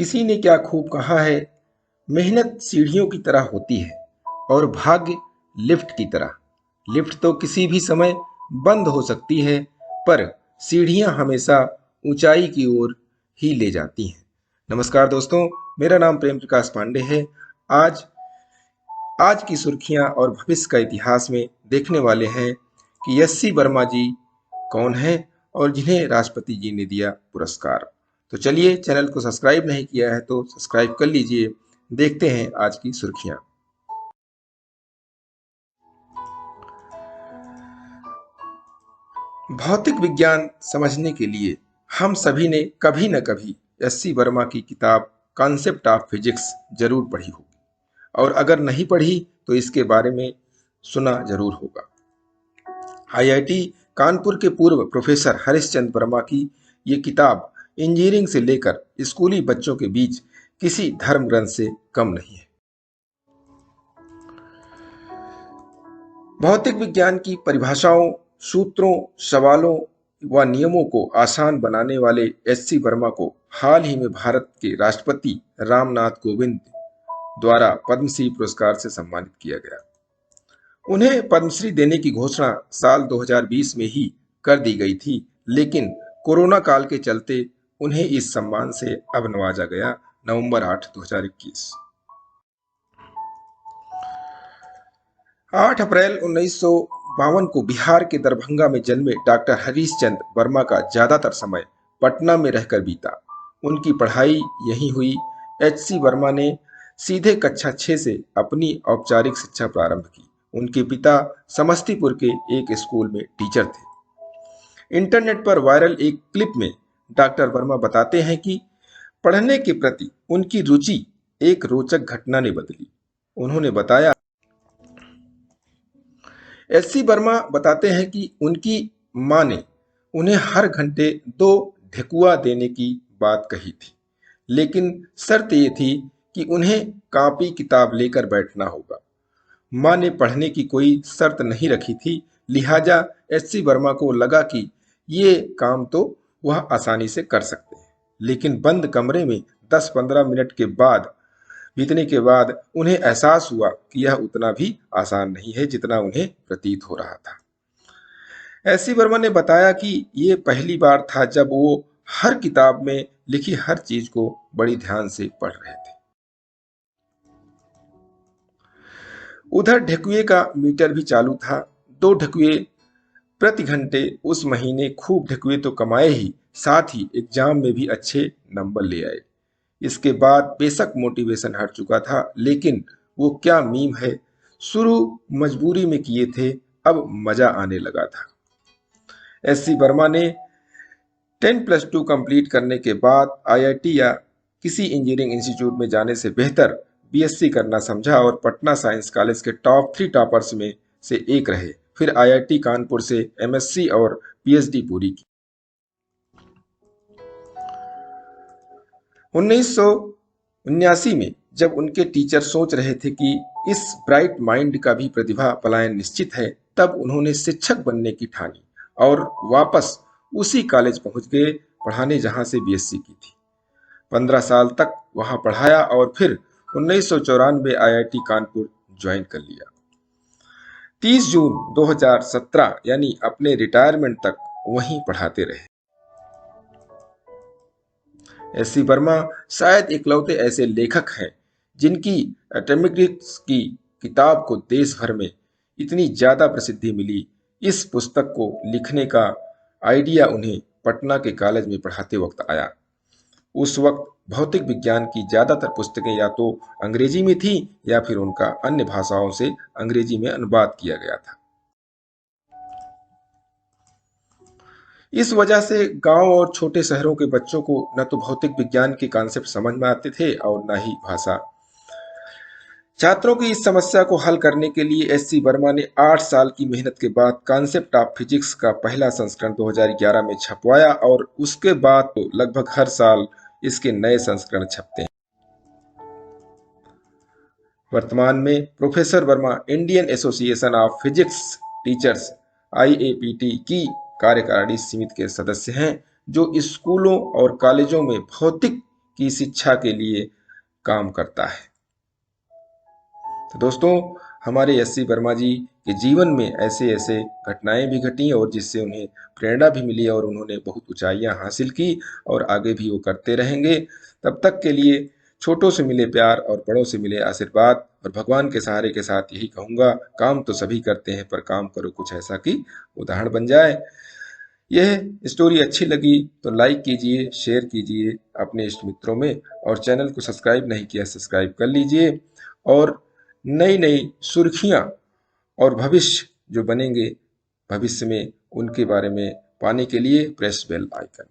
किसी ने क्या खूब कहा है, मेहनत सीढ़ियों की तरह होती है और भाग्य लिफ्ट की तरह। लिफ्ट तो किसी भी समय बंद हो सकती है, पर सीढ़ियां हमेशा ऊंचाई की ओर ही ले जाती हैं। नमस्कार दोस्तों, मेरा नाम प्रेम प्रकाश पांडे है। आज आज की सुर्खियां और भविष्य का इतिहास में देखने वाले हैं कि यस्सी वर्मा जी कौन है और जिन्हें राष्ट्रपति जी ने दिया पुरस्कार। तो चलिए, चैनल को सब्सक्राइब नहीं किया है तो सब्सक्राइब कर लीजिए। देखते हैं आज की सुर्खियां। भौतिक विज्ञान समझने के लिए हम सभी ने कभी न कभी यस्सी वर्मा की किताब कॉन्सेप्ट ऑफ फिजिक्स जरूर पढ़ी होगी, और अगर नहीं पढ़ी तो इसके बारे में सुना जरूर होगा। आईआईटी कानपुर के पूर्व प्रोफेसर हरिश्चंद्र वर्मा की ये किताब इंजीनियरिंग से लेकर स्कूली बच्चों के बीच किसी धर्म ग्रंथ से कम नहीं है। भौतिक विज्ञान की परिभाषाओं, सूत्रों, सवालों व नियमों को आसान बनाने वाले यस्सी वर्मा को हाल ही में भारत के राष्ट्रपति रामनाथ कोविंद द्वारा पद्मश्री पुरस्कार से सम्मानित किया गया। उन्हें पद्मश्री देने की घोषणा साल 2020 में ही कर दी गई थी, लेकिन कोरोना काल के चलते उन्हें इस सम्मान से अब नवाजा गया। नवंबर 8, 2021। 8 अप्रैल 1952 को बिहार के दरभंगा में जन्मे डॉक्टर हरीशचंद्र वर्मा का ज्यादातर समय पटना में रहकर बीता। उनकी पढ़ाई यहीं हुई। एचसी वर्मा ने सीधे कक्षा 6 से अपनी औपचारिक शिक्षा प्रारंभ की। उनके पिता समस्तीपुर के एक स्कूल में टीचर थे। इंटरनेट पर वायरल एक क्लिप में डॉक्टर वर्मा बताते हैं कि पढ़ने के प्रति उनकी रुचि एक रोचक घटना ने बदली। उन्होंने बताया, एचसी वर्मा बताते हैं कि उनकी मां ने उन्हें हर घंटे 2 ठेकुआ देने की बात कही थी, लेकिन शर्त ये थी कि उन्हें कॉपी किताब लेकर बैठना होगा। मां ने पढ़ने की कोई शर्त नहीं रखी थी, लिहाजा एचसी वर्मा को लगा कि ये काम तो वह आसानी से कर सकते हैं। लेकिन बंद कमरे में 10-15 मिनट के बाद बीतने के बाद उन्हें एहसास हुआ कि यह उतना भी आसान नहीं है जितना उन्हें प्रतीत हो रहा था। एचसी वर्मा ने बताया कि ये पहली बार था जब वो हर किताब में लिखी हर चीज को बड़ी ध्यान से पढ़ रहे थे। उधर ढेकुए का मीटर भी चालू था। 2 ढेकुए प्रति घंटे। उस महीने खूब ढेकुए तो कमाए ही, साथ ही एग्जाम में भी अच्छे नंबर ले आए। इसके बाद बेशक मोटिवेशन हट चुका था, लेकिन वो क्या मीम है, शुरू मजबूरी में किए थे, अब मजा आने लगा था। एचसी वर्मा ने 10+2 कंप्लीट करने के बाद आईआईटी या किसी इंजीनियरिंग इंस्टीट्यूट में जाने से बेहतर बीएससी करना समझा और पटना साइंस कॉलेज के टॉप 3 टॉपर्स में से एक रहे। फिर आईआईटी कानपुर से एमएससी और पीएचडी पूरी की। 1979 में जब उनके टीचर सोच रहे थे कि इस ब्राइट माइंड का भी प्रतिभा पलायन निश्चित है, तब उन्होंने शिक्षक बनने की ठानी और वापस उसी कॉलेज पहुंच गए पढ़ाने जहां से बीएससी की थी। 15 साल तक वहां पढ़ाया और फिर 1994 आईआईटी कानपुर ज्वाइन कर लिया। 30 जून 2017 यानी अपने रिटायरमेंट तक वहीं पढ़ाते रहे। एचसी वर्मा शायद इकलौते ऐसे लेखक हैं जिनकी एटॉमिक्स की किताब को देश भर में इतनी ज्यादा प्रसिद्धि मिली। इस पुस्तक को लिखने का आइडिया उन्हें पटना के कॉलेज में पढ़ाते वक्त आया। उस वक्त भौतिक विज्ञान की ज्यादातर पुस्तकें या तो अंग्रेजी में थी या फिर उनका अन्य भाषाओं से अंग्रेजी में अनुवाद किया गया था। इस वजह से गांव और छोटे शहरों के बच्चों को न तो भौतिक विज्ञान के कॉन्सेप्ट समझ में आते थे और न ही भाषा। छात्रों की इस समस्या को हल करने के लिए एचसी वर्मा ने 8 साल की मेहनत के बाद कॉन्सेप्ट ऑफ फिजिक्स का पहला संस्करण 2011 में छपवाया और उसके बाद तो लगभग हर साल इसके नए संस्करण छपते हैं। वर्तमान में professor Verma Indian association of physics teachers IAPT की कार्यकारिणी समिति के सदस्य हैं, जो स्कूलों और कॉलेजों में भौतिक की शिक्षा के लिए काम करता है। तो दोस्तों, हमारे एस.सी. वर्मा जी के जीवन में ऐसे ऐसे घटनाएं भी घटी और जिससे उन्हें प्रेरणा भी मिली और उन्होंने बहुत ऊंचाइयां हासिल की और आगे भी वो करते रहेंगे। तब तक के लिए छोटों से मिले प्यार और बड़ों से मिले आशीर्वाद और भगवान के सहारे के साथ यही कहूँगा, काम तो सभी करते हैं पर काम करो कुछ ऐसा कि उदाहरण बन जाए। यह स्टोरी अच्छी लगी तो लाइक कीजिए, शेयर कीजिए अपने इष्ट मित्रों में, और चैनल को सब्सक्राइब नहीं किया सब्सक्राइब कर लीजिए। और नई नई सुर्खियां और भविष्य जो बनेंगे भविष्य में, उनके बारे में पाने के लिए प्रेस बेल आइकन।